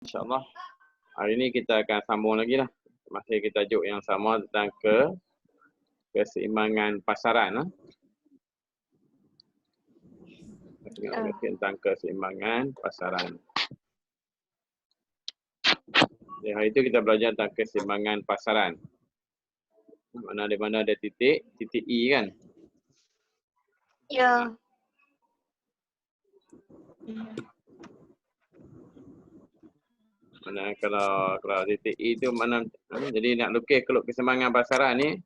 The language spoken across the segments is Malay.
InsyaAllah hari ini kita akan sambung lagi lah. Masih kita tajuk yang sama tentang keseimbangan pasaran. Tentang keseimbangan pasaran. Di hari itu kita belajar tentang keseimbangan pasaran. Di mana ada titik E kan? Ya. Mana kalau titik E itu mana, jadi nak lukis keseimbangan pasaran ni,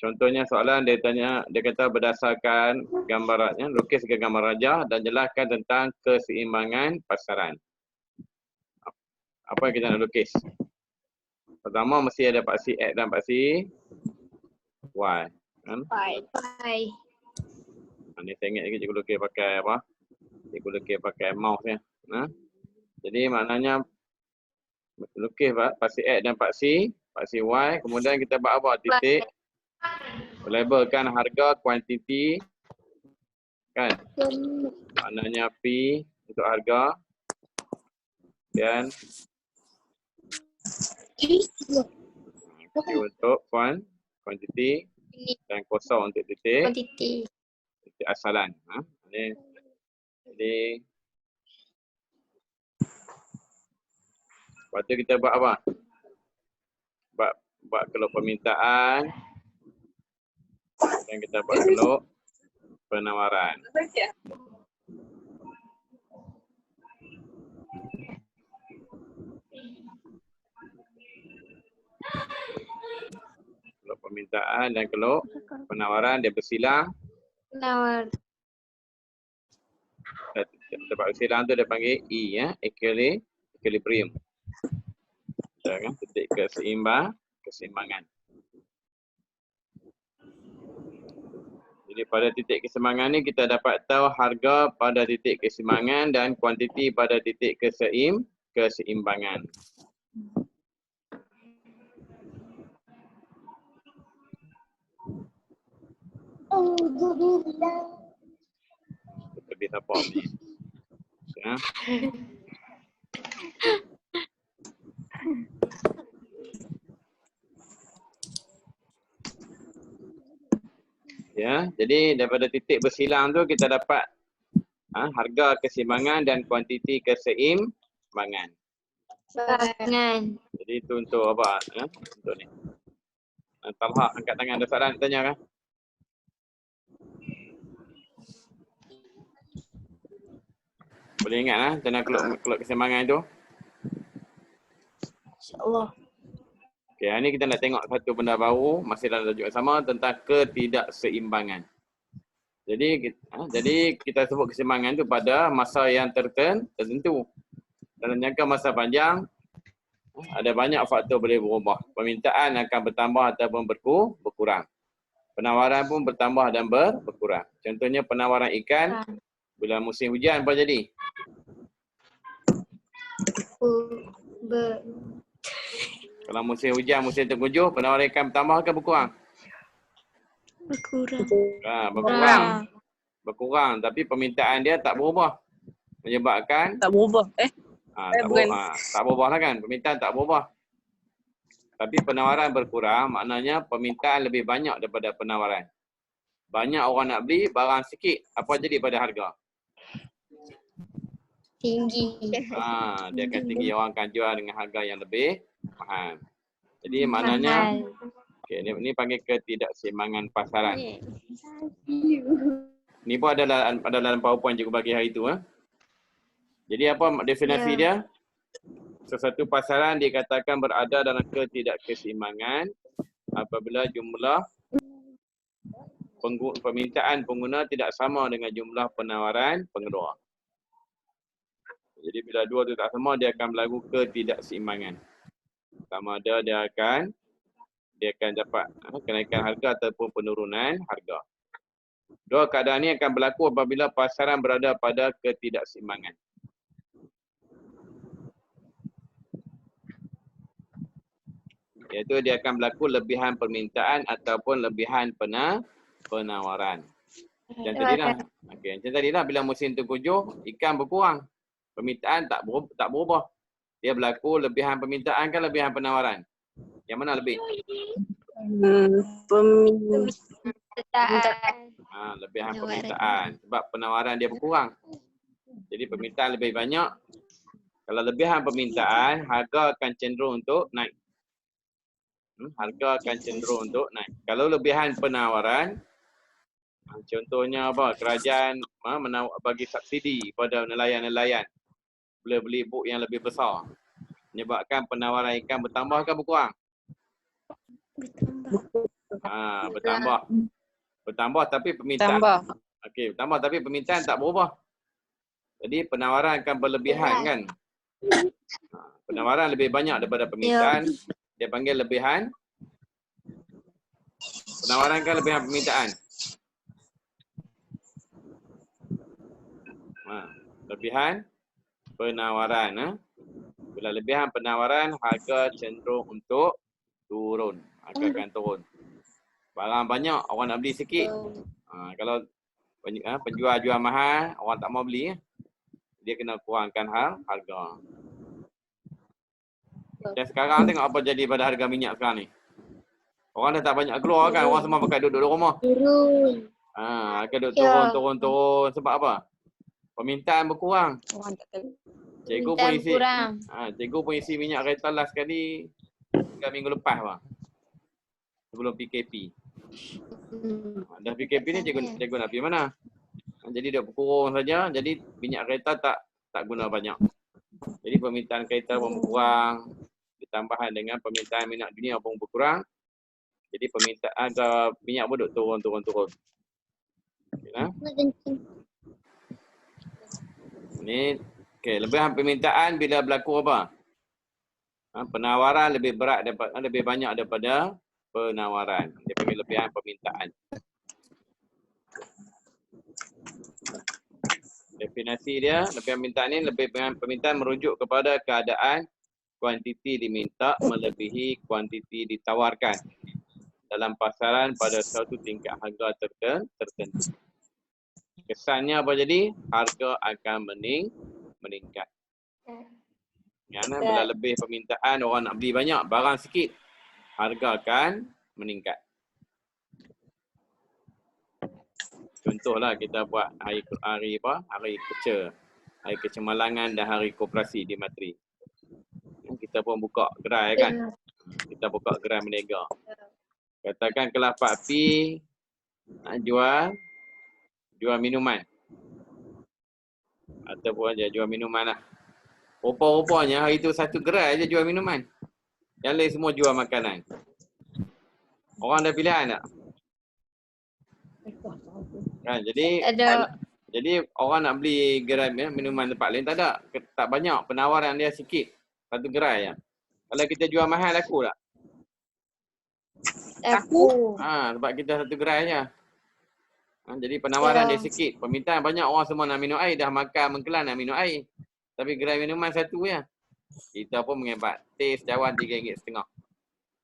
contohnya soalan dia tanya, dia kata berdasarkan gambarannya, lukis ke gambar rajah dan jelaskan tentang keseimbangan pasaran. Apa yang kita nak lukis? Pertama mesti ada paksi X dan paksi Y. Kan? Y. Ni saya ingat lagi cikgu lukis pakai apa? Cikgu lukis pakai mouse ya. Jadi maknanya lukis paksi X dan paksi Y. Kemudian kita buat apa? Titik. Labelkan harga, kuantiti. Kan? Maknanya P untuk harga. Dan Q untuk kuantiti. Dan kosong untuk titik asalan. Jadi lepas tu kita buat apa? Buat keluk permintaan dan kita buat keluk penawaran. Keluk permintaan dan keluk penawaran dia bersilang. Tempat bersilang tu dia panggil E ya, equilibrium. Kan? Titik keseimbangan. Jadi pada titik keseimbangan ni kita dapat tahu harga pada titik keseimbangan dan kuantiti pada titik keseimbangan. Lebih apa ni? Ya. Ya, jadi daripada titik bersilang tu kita dapat harga keseimbangan dan kuantiti keseimbangan. Jadi itu untuk apa? Untuk ni. Talha angkat tangan, ada soalan nak tanya kan? Boleh ingat tentang keluk keseimbangan itu? InsyaAllah. Okey, hari ni kita nak tengok satu benda baru, masih dalam tajuk yang sama tentang ketidakseimbangan. Jadi kita sebut keseimbangan itu pada masa yang tertentu. Dalam jangka masa panjang, ada banyak faktor boleh berubah. Permintaan akan bertambah ataupun berkurang. Penawaran pun bertambah dan berkurang. Contohnya penawaran ikan, bila musim hujan apa jadi? Kalau musim hujan, musim tengkujuh, penawaran ikan bertambah ke berkurang? Berkurang. Berkurang, tapi permintaan dia tak berubah. Menyebabkan tak berubah. Tak berubah lah kan, permintaan tak berubah. Tapi penawaran berkurang, maknanya permintaan lebih banyak daripada penawaran. Banyak orang nak beli, barang sikit, apa jadi pada harga? Tinggi. Dia akan tinggi, orang akan jual dengan harga yang lebih mahal. Jadi maknanya, okay, ni panggil ketidakseimbangan pasaran. Ni pun adalah dalam PowerPoint cikgu bagi hari itu. Jadi apa definisi dia? Sesuatu pasaran dikatakan berada dalam ketidakseimbangan apabila jumlah permintaan pengguna tidak sama dengan jumlah penawaran pengeluar. Jadi bila dua tu tak sama, dia akan berlaku ketidakseimbangan. Sama ada dia akan dapat kenaikan harga ataupun penurunan harga. Dua keadaan ini akan berlaku apabila pasaran berada pada ketidakseimbangan. Iaitu dia akan berlaku lebihan permintaan ataupun lebihan penawaran. Macam tadilah bila musim tengkujuh, ikan berkurang. Permintaan tak berubah. Dia berlaku lebihan permintaan kan lebihan penawaran. Yang mana lebih? Permintaan. Lebihan permintaan. Sebab penawaran dia berkurang. Jadi permintaan lebih banyak. Kalau lebihan permintaan, harga akan cenderung untuk naik. Harga akan cenderung untuk naik. Kalau lebihan penawaran, contohnya apa? Kerajaan bagi subsidi pada nelayan-nelayan. Boleh beli buk yang lebih besar. Menyebabkan penawaran ikan bertambah ke berkurang? Bertambah. Bertambah tapi permintaan. Okey, bertambah tapi permintaan tak berubah. Jadi penawaran akan berlebihan kan? Penawaran lebih banyak daripada permintaan. Dia panggil lebihan. Penawaran kan lebihan permintaan. Lebihan penawaran. Bila lebihan penawaran, harga cenderung untuk turun. Harga akan turun. Barang banyak, orang nak beli sikit. Kalau penjual jual mahal, orang tak mau beli. Dia kena kurangkan harga. Dan sekarang tengok apa jadi pada harga minyak sekarang ni. Orang dah tak banyak keluar kan, orang semua pakai duduk rumah. Turun. Harga duduk turun. Sebab apa? Permintaan berkurang. Cikgu pun isi minyak kereta last sekali 3 minggu lepas bang. Sebelum PKP. Dah PKP ni cikgu nak pergi mana? Jadi dia berkurang saja, jadi minyak kereta tak guna banyak. Jadi permintaan kereta pun berkurang, ditambahkan dengan permintaan minyak dunia pun berkurang. Jadi permintaan harga minyak pun turun. Ini lebihan permintaan bila berlaku apa? Penawaran lebih banyak daripada penawaran. Dia panggil lebihan permintaan. Definisi dia, lebihan permintaan ini lebihan permintaan merujuk kepada keadaan kuantiti diminta melebihi kuantiti ditawarkan dalam pasaran pada suatu tingkat harga tertentu. Kesannya apa jadi? Harga akan meningkat. Kerana bila lebih permintaan, orang nak beli banyak, barang sikit, harga akan meningkat. Contohlah kita buat hari kecemalangan dan hari koperasi di Matri. Kita pun buka gerai kan. Kita buka gerai berniaga. Katakan kelas Pak P jual minuman. Ataupun dia jual minuman lah. Rupa-rupanya hari tu satu gerai je jual minuman. Yang lain semua jual makanan. Orang ada pilihan tak? Kan, jadi orang nak beli gerai minuman tempat lain tak ada. Tak banyak, penawaran dia sikit. Satu gerai je. Kalau kita jual mahal laku tak? Laku. Sebab kita satu gerai je. Jadi penawaran dia sikit. Permintaan banyak, orang semua nak minum air. Dah makan mengkelan nak minum air. Tapi gerai minuman satu je. Kita pun menghebat. Teh secawan RM3.5.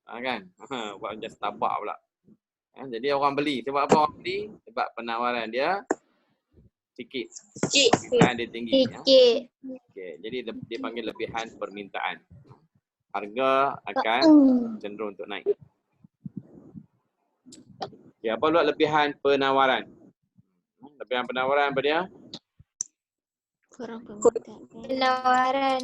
Kan? Buat macam Starbucks pula. Jadi orang beli. Sebab apa orang beli? Sebab penawaran dia sikit. Permintaan dia tinggi. Sikit. Jadi dia panggil lebihan permintaan. Harga akan cenderung untuk naik. Apa pula lebihan penawaran? Lebihan penawaran apa dia? Kurang permintaan. Penawaran.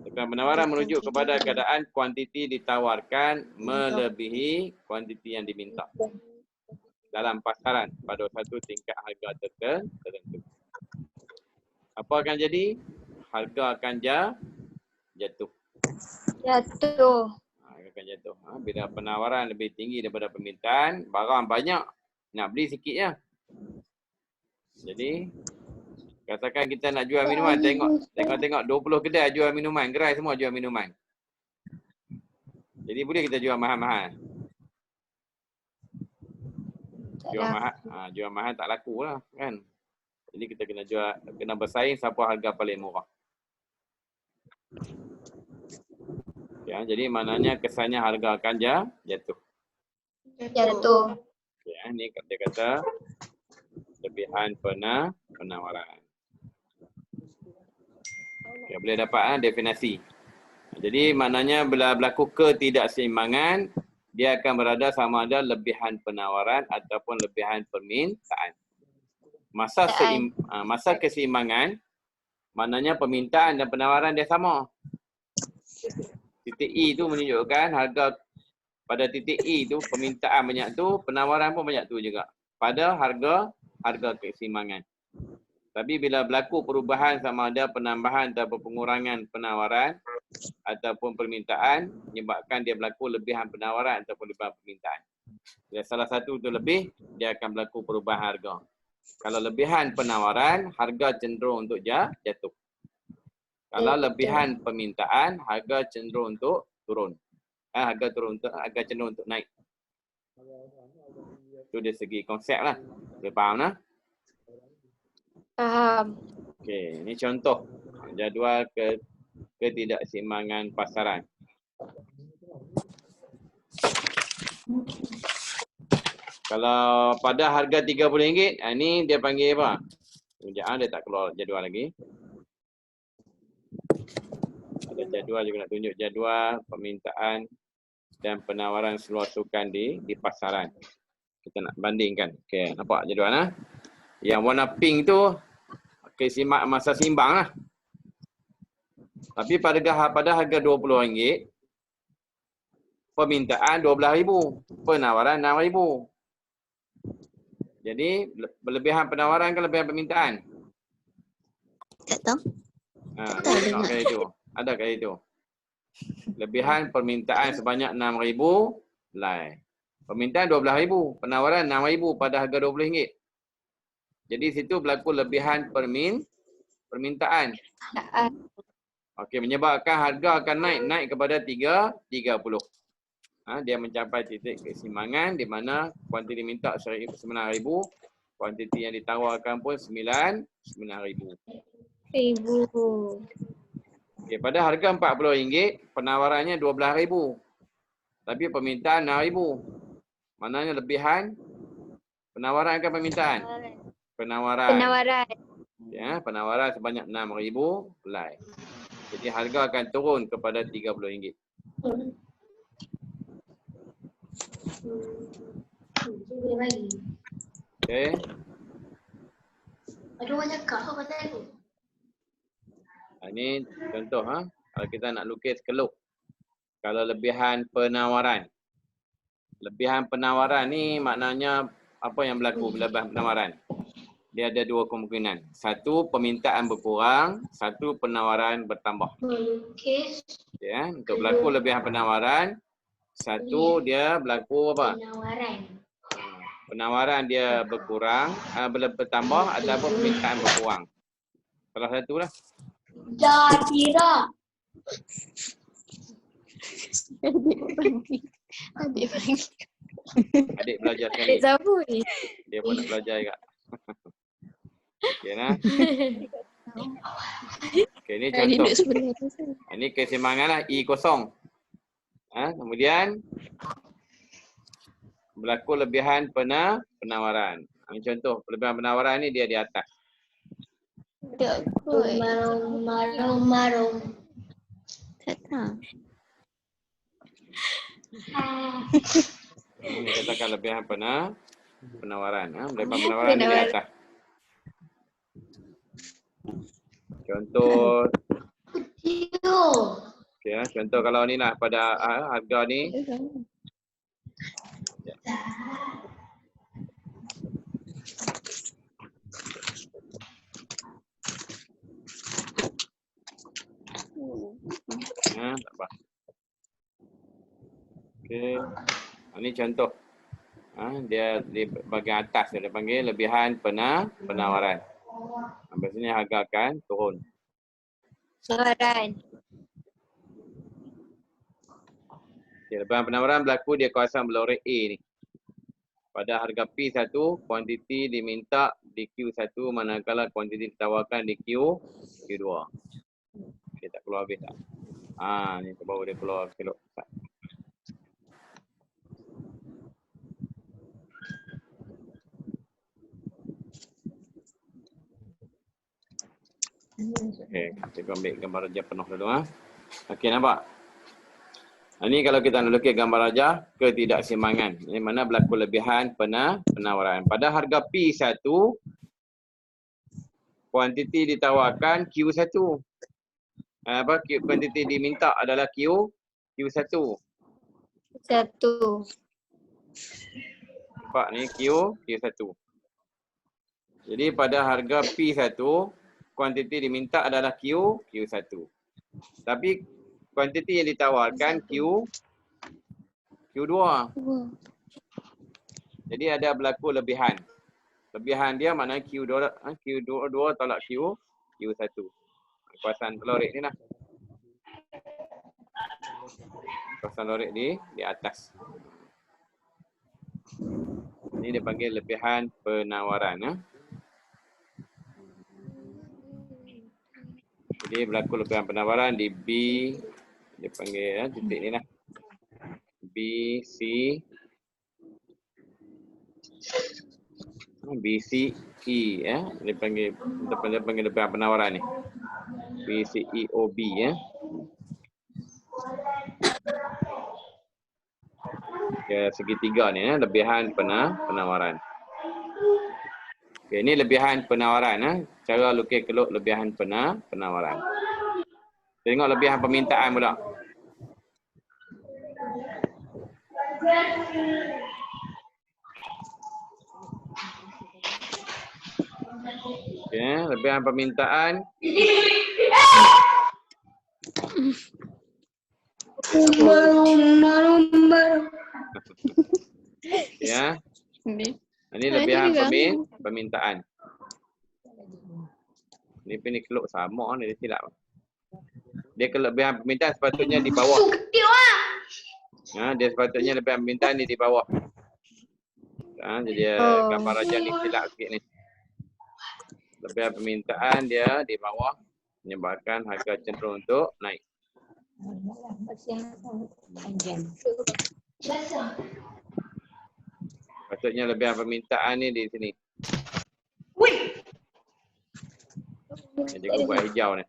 Lebihan penawaran merujuk kepada keadaan kuantiti ditawarkan melebihi kuantiti yang diminta dalam pasaran pada satu tingkat harga tertentu. Apa akan jadi? Harga akan jatuh. Akan jatuh. Bila penawaran lebih tinggi daripada permintaan, barang banyak, nak beli sikit je. Jadi katakan kita nak jual minuman, tengok 20 kedai jual minuman, gerai semua jual minuman. Jadi boleh kita jual mahal-mahal. Jual mahal tak laku lah kan. Jadi kita kena bersaing siapa harga paling murah. Jadi maknanya kesannya harga akan jatuh. Ini dia kata lebihan penawaran. Okay, boleh dapat definisi. Jadi maknanya bila berlaku ketidakseimbangan, dia akan berada sama ada lebihan penawaran ataupun lebihan permintaan. Masa keseimbangan, maknanya permintaan dan penawaran dia sama. Titik E tu menunjukkan harga pada titik E tu permintaan banyak tu, penawaran pun banyak tu juga. Pada harga keseimbangan. Tapi bila berlaku perubahan sama ada penambahan ataupun pengurangan penawaran ataupun permintaan, menyebabkan dia berlaku lebihan penawaran ataupun lebihan permintaan. Bila salah satu tu lebih, dia akan berlaku perubahan harga. Kalau lebihan penawaran, harga cenderung untuk jatuh. Kalau lebihan permintaan, harga cenderung untuk turun. Harga cenderung untuk naik. Itu dari segi konsep lah. Boleh faham lah? Faham. Okey, ini contoh jadual ketidakseimbangan pasaran. Kalau pada harga RM30, ini dia panggil apa? Sekejap, dia tak keluar jadual lagi. Ada jadual juga nak tunjuk jadual permintaan dan penawaran seluar sukan di pasaran. Kita nak bandingkan. Okey, nampak jadual lah. Yang warna pink tu masa seimbang lah. Tapi pada harga RM20, permintaan RM12,000, penawaran RM6,000. Jadi berlebihan penawaran ke lebihan permintaan? Tak tahu. Tengok kali itu. Ada kali itu. Lebihan permintaan sebanyak RM6,000, permintaan RM12,000, penawaran RM6,000 pada harga RM20. Jadi situ berlaku lebihan permintaan. Okey, menyebabkan harga akan naik kepada 30. Dia mencapai titik keseimbangan di mana kuantiti minta RM9,000, kuantiti yang ditawarkan pun RM9,000. Okey, pada harga RM40, penawarannya RM12,000. Tapi permintaan RM6,000. Maknanya lebihan penawaran ke permintaan? Penawaran. Ya, penawaran sebanyak RM6,000. Jadi harga akan turun kepada RM30. Okey. Ada orang cakap apa pasal tu? Ini contoh kalau kita nak lukis keluk. Kalau lebihan penawaran. Lebihan penawaran ni maknanya apa yang berlaku bila penawaran? Dia ada dua kemungkinan. Satu, permintaan berkurang. Satu, penawaran bertambah. Melukis. Ya, untuk berlaku lebihan penawaran, satu dia berlaku apa? Penawaran dia berkurang, bertambah ataupun permintaan berkurang. Salah satu lah. Adik belajar sekali. Adik siapa ni? Dia pun nak belajar juga. Okey nah. Okey, ini contoh. Ini keseimbangan lah E kosong. Kemudian berlaku lebihan penawaran. Ini contoh lebihan penawaran ni dia di atas. Marung. Tak tahu. Ini katakan lebihan penawaran. Lebihan penawaran ni di atas. Contoh. Okay, contoh kalau ni lah pada harga ni. Tak apa. Okey. Ini contoh. Dia di bahagian atas dia panggil lebihan penawaran. Biasanya harga akan turun. Penawaran. Okay, lebihan penawaran berlaku di kawasan berlorek A ni. Pada harga P1, kuantiti diminta di Q1 manakala kuantiti ditawarkan di Q2. Okay, tak keluar habis tak? Ni baru dia keluar selok. Okey, cikgu ambil gambar rajah penuh dulu ah. Okey, nampak? Ini kalau kita nak lukis gambar rajah ketidakseimbangan. Ini mana berlaku lebihan penawaran. Pada harga P1, kuantiti ditawarkan Q1. Kuantiti diminta adalah Q1. Satu. Nampak ni Q1. Jadi pada harga P1, kuantiti diminta adalah Q1. Tapi kuantiti yang ditawarkan Q2. Jadi ada berlaku lebihan. Lebihan dia maknanya Q2 tolak Q1. Kuasaan lorik ni lah. Kuasaan lorik di atas. Ini dia panggil lebihan penawaran. Jadi berlaku lebihan penawaran di B. Dia panggil titik ni lah. B, C, E. Dia panggil lebihan penawaran ni. B, C, E, O, B. Segitiga ni lebihan penawaran. Okay, ini lebihan penawaran. Cara lukis keluk lebihan penawaran. Tengok lebihan permintaan pula. Okay, lebihan permintaan. Ya. Ini lebihan permintaan. Ini keluk sama ni, dia silap. Dia kelebihan permintaan sepatutnya di bawah. Dia sepatutnya lebihan permintaan di bawah. Jadi gambar rajah ni silap sikit ni. Lebihan permintaan dia di bawah menyebabkan harga cenderung untuk naik. Patutnya lebihan permintaan ni di sini. Jadi aku buat hijau ni.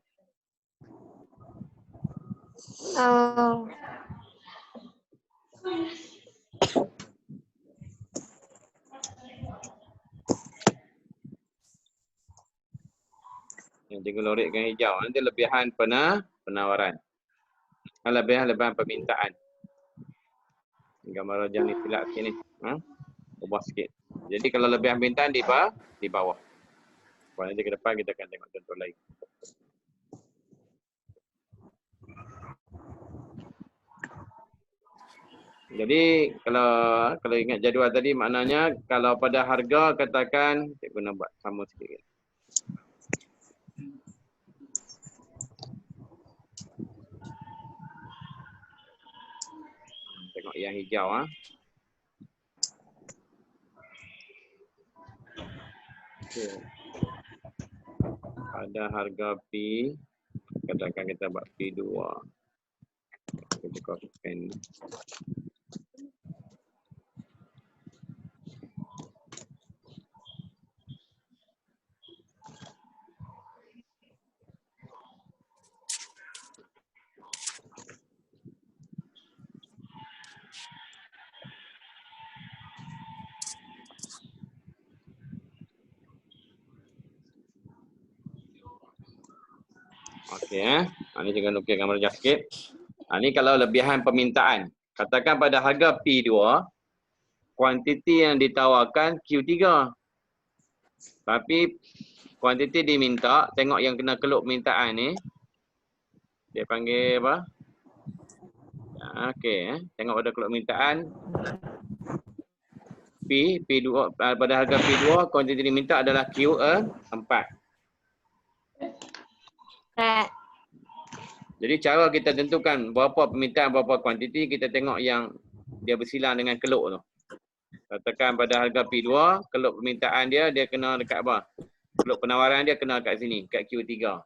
Yang cikgu lorikkan hijau. Nanti lebihan penawaran. Lebihan permintaan. Gambar rajah ni silap sikit ni. Ubah sikit. Jadi kalau lebihan permintaan di bawah. Nanti ke depan kita akan tengok contoh lain. Jadi kalau ingat jadual tadi maknanya kalau pada harga katakan cikgu nak buat sama sikit. Tengok yang hijau Okay. Pada harga P, katakan kita buat P2. Kita buka pen. Okey Ini juga lukis gambar rajah sikit. Ini kalau lebihan permintaan. Katakan pada harga P2, kuantiti yang ditawarkan Q3. Tapi kuantiti diminta, tengok yang kena keluk permintaan ni. Dia panggil apa? Okey tengok pada keluk permintaan. P2 pada harga P2, kuantiti diminta adalah Q4. Jadi cara kita tentukan berapa permintaan, berapa kuantiti, kita tengok yang dia bersilang dengan keluk tu. Katakan pada harga P2, keluk permintaan dia kena dekat apa? Keluk penawaran dia kena dekat sini, kat Q3.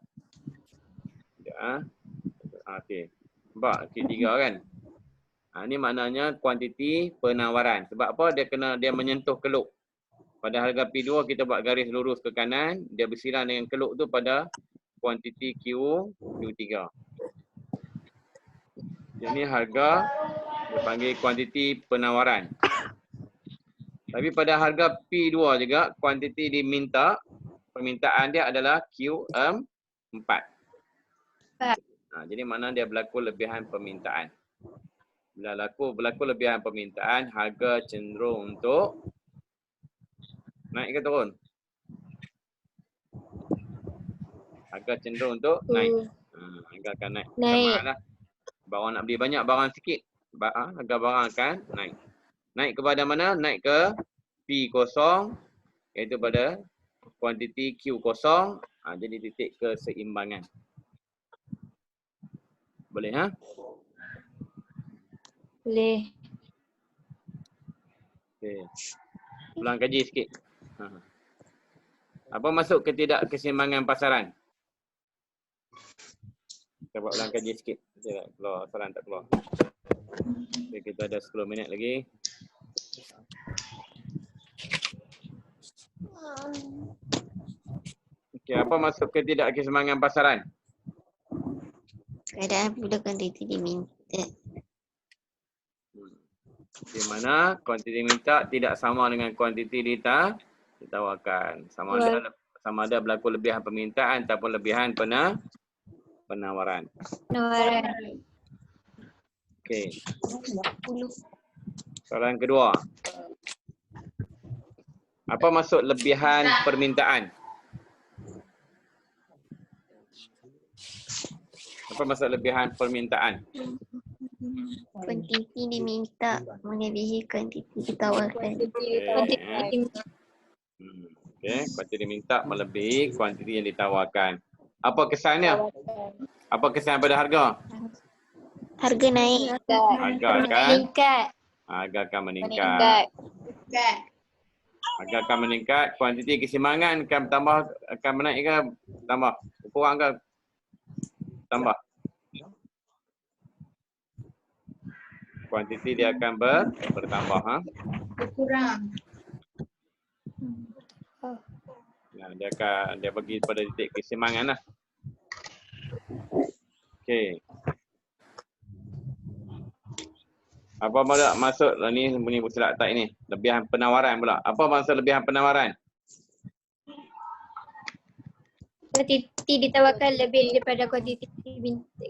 Okey. Nampak Q3 kan? Ini maknanya kuantiti penawaran. Sebab apa? Dia menyentuh keluk. Pada harga P2 kita buat garis lurus ke kanan, dia bersilang dengan keluk tu pada kuantiti Q3. Ini harga dipanggil kuantiti penawaran. Tapi pada harga P2 juga kuantiti diminta, permintaan dia adalah Q4. Jadi mana dia berlaku lebihan permintaan. Bila berlaku lebihan permintaan, harga cenderung untuk naik ke turun? Harga cenderung untuk naik. Harga akan naik. Sama lah. Barang nak beli banyak, barang sikit, harga barang akan naik. Naik kepada mana? Naik ke P0, iaitu pada kuantiti Q0. Jadi titik keseimbangan. Boleh ha? Boleh. Okey. Ulang kaji sikit. Apa masuk ketidakkeseimbangan pasaran? Kita buat ulang kaji sikit. Kita tak keluar, soalan tak keluar. Okay, kita ada 10 minit lagi. Okey, apa masuk ketidakkeseimbangan pasaran? Keadaan bila kuantiti diminta. Di mana kuantiti minta tidak sama dengan kuantiti ditawarkan. Sama ada berlaku lebihan permintaan ataupun lebihan penawaran. Okey. Soalan kedua. Apa maksud lebihan permintaan? Apa maksud lebihan permintaan? Kuantiti diminta melebihi kuantiti ditawarkan. Okey, kuantiti diminta melebihi kuantiti yang ditawarkan. Apa kesannya? Apa kesan pada harga? Harga naik. Harga akan meningkat. Harga akan meningkat, kuantiti keseimbangan akan bertambah, akan menaik ke tambah? Kurang ke tambah? Kuantiti dia akan bertambah. Berkurang. Dia bagi pada titik keseimbangan lah. Okey. Apa maksud ni bunyi bersilap tak ini? Lebihan penawaran pula. Apa maksud lebihan penawaran? Kuantiti ditawarkan lebih daripada kuantiti diminta.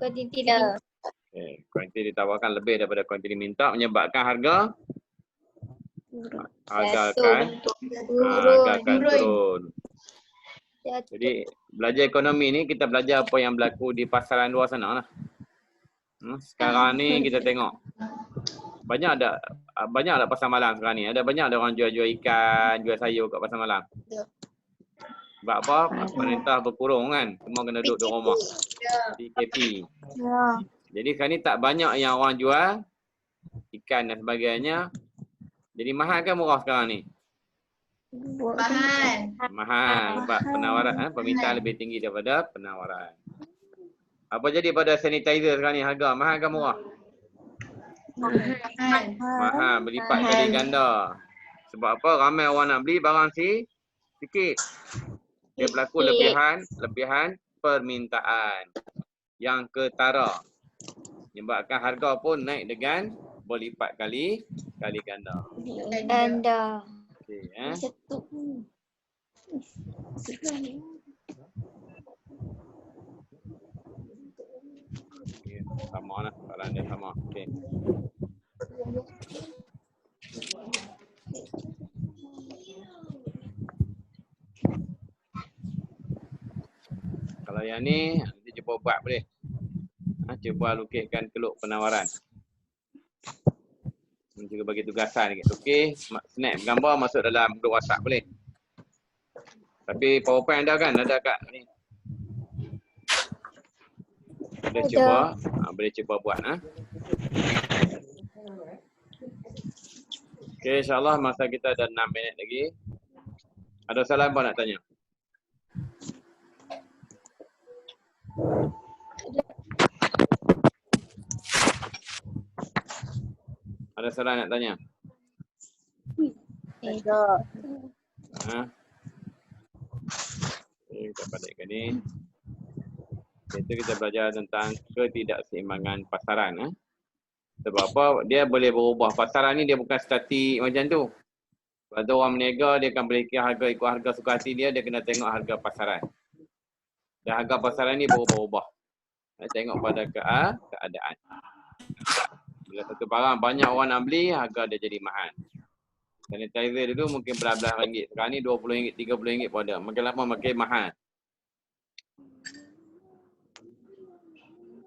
Kuantiti diminta. Okay. Kuantiti ditawarkan lebih daripada kuantiti diminta menyebabkan harga akan turun. Jadi belajar ekonomi ni kita belajar apa yang berlaku di pasaran luar sana lah. Sekarang ni kita tengok banyak ada pasar malam sekarang ni. Banyak ada orang jual ikan, jual sayur kat pasar malam. Sebab apa? Pemerintah berkurung kan. Semua kena duduk di rumah. PKP. Jadi sekarang ni tak banyak yang orang jual ikan dan sebagainya. Jadi mahal kan murah sekarang ni? Mahal. Sebab penawaran, permintaan lebih tinggi daripada penawaran. Apa jadi pada sanitizer sekarang ni? Harga mahal kan murah? Mahal. Berlipat kali ganda. Sebab apa? Ramai orang nak beli barang sikit. Dia berlaku lebihan permintaan yang ketara. Menyebabkan harga pun naik dengan berlipat kali ganda. Okey, sama lah, soalan dia sama. Okey. Kalau yang ni nanti cuba buat boleh. Cuba lukiskan teluk penawaran. Juga bagi tugasan sikit. Okey, snap gambar masuk dalam grup WhatsApp boleh. Tapi PowerPoint ada kan? Ada kat ni. Boleh cuba buat Okey, insya-Allah masa kita ada 6 minit lagi. Ada soalan apa nak tanya? Ada soalan nak tanya? Ada. Kita padamkan ni. Itu kita belajar tentang ketidakseimbangan pasaran. Sebab apa? Dia boleh berubah. Pasaran ni dia bukan statik macam tu. Kalau tu orang berniaga, dia akan beri harga ikut harga suka hati dia kena tengok harga pasaran. Dan harga pasaran ni berubah-ubah. Tengok pada keadaan. Bila satu barang banyak orang nak beli, harga dia jadi mahal. Sanitizer dulu mungkin belas-belas ringgit. Sekarang ni RM20, RM30 pun ada. Makin lama makin mahal.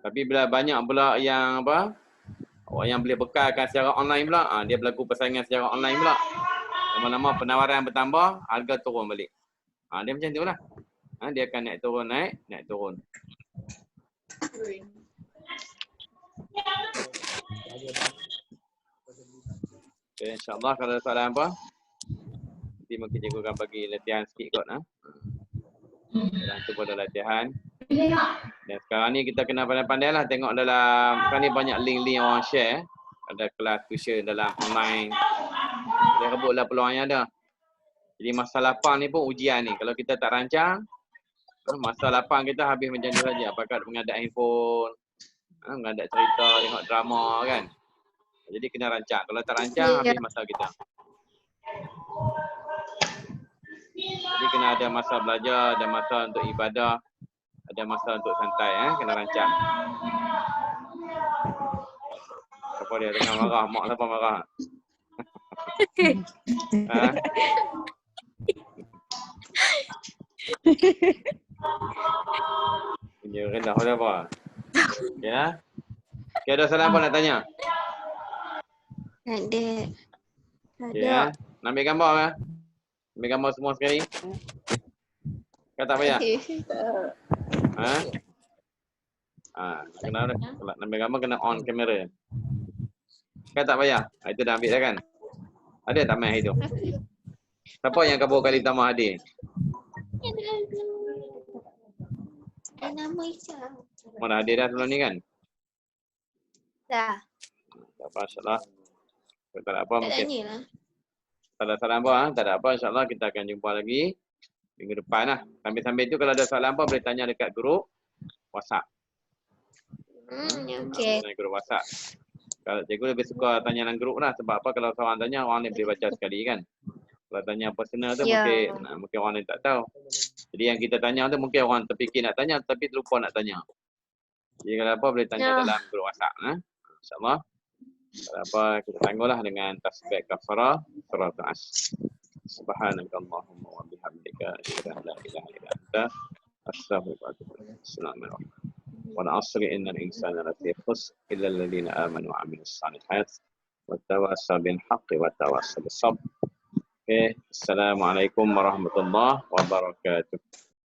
Tapi bila banyak pula yang apa? Orang yang boleh bekalkan secara online pula, dia berlaku persaingan secara online pula. Lama-lama penawaran bertambah, harga turun balik. Dia macam tu lah. Dia akan naik turun, naik turun. Okay, InsyaAllah kalau ada soalan apa, nanti mungkin cikgu akan bagi latihan sikit kot. Dan tu pada latihan. Dan sekarang ni kita kena pandai-pandai lah tengok dalam, sekarang ni banyak link-link orang share. Ada kelas tuition dalam online. Dia rebutlah peluang yang ada. Jadi masa lapang ni pun ujian ni. Kalau kita tak rancang, masa lapang kita habis macam tu saja. Apakah mengadap handphone, mengadap cerita, tengok drama kan. Jadi kena rancang. Kalau tak rancang, habis masa kita. Jadi kena ada masa belajar, ada masa untuk ibadah, ada masa untuk santai. Kena rancang. Apa dia tengah marah? Mak siapa marah? Dia rendah pada apa? Ya. Okay, ada soalan apa nak tanya? Ada. Ya. Nak ambil gambar ke? Ambil gambar semua sekali? Kan tak payah? Kena ambil gambar kena on kamera. Kan tak payah? Itu dah ambil dah kan? Ada tak main itu? Siapa yang kabur kali pertama hadir? Nama Isya. Mana hadir dah sebelum ni kan? Dah. Tak apa, insyaAllah. Tak ada apa Tak mungkin. tanya lah. Tak ada soalan apa, tak ada apa, insyaAllah kita akan jumpa lagi minggu depan lah. Sambil-sambil tu kalau ada soalan apa boleh tanya dekat grup WhatsApp. Okey. Grup WhatsApp. Kalau cikgu lebih suka tanya dalam grup lah. Sebab apa kalau seorang tanya, orang ni boleh baca sekali kan. Kalau tanya personal tu mungkin orang lain tak tahu. Jadi yang kita tanya tu mungkin orang terfikir nak tanya tapi terlupa nak tanya. Jadi kalau apa boleh tanya dalam grup WhatsApp. InsyaAllah. Kalau apa kita tangguhlah dengan tasbih kafarah surah As. Subhanakallahumma wa bihamdika asyhadu an la ilaha illa anta astaghfiruka wa atubu ilaik. Bismillahirrahmanirrahim. Wal 'asri innal insana lafi khusr illa alladziina aamanu wa 'amilus shalihaat wa tawassaw bil haqqi wa tawassaw bis sabr. Assalamualaikum warahmatullahi wabarakatuh.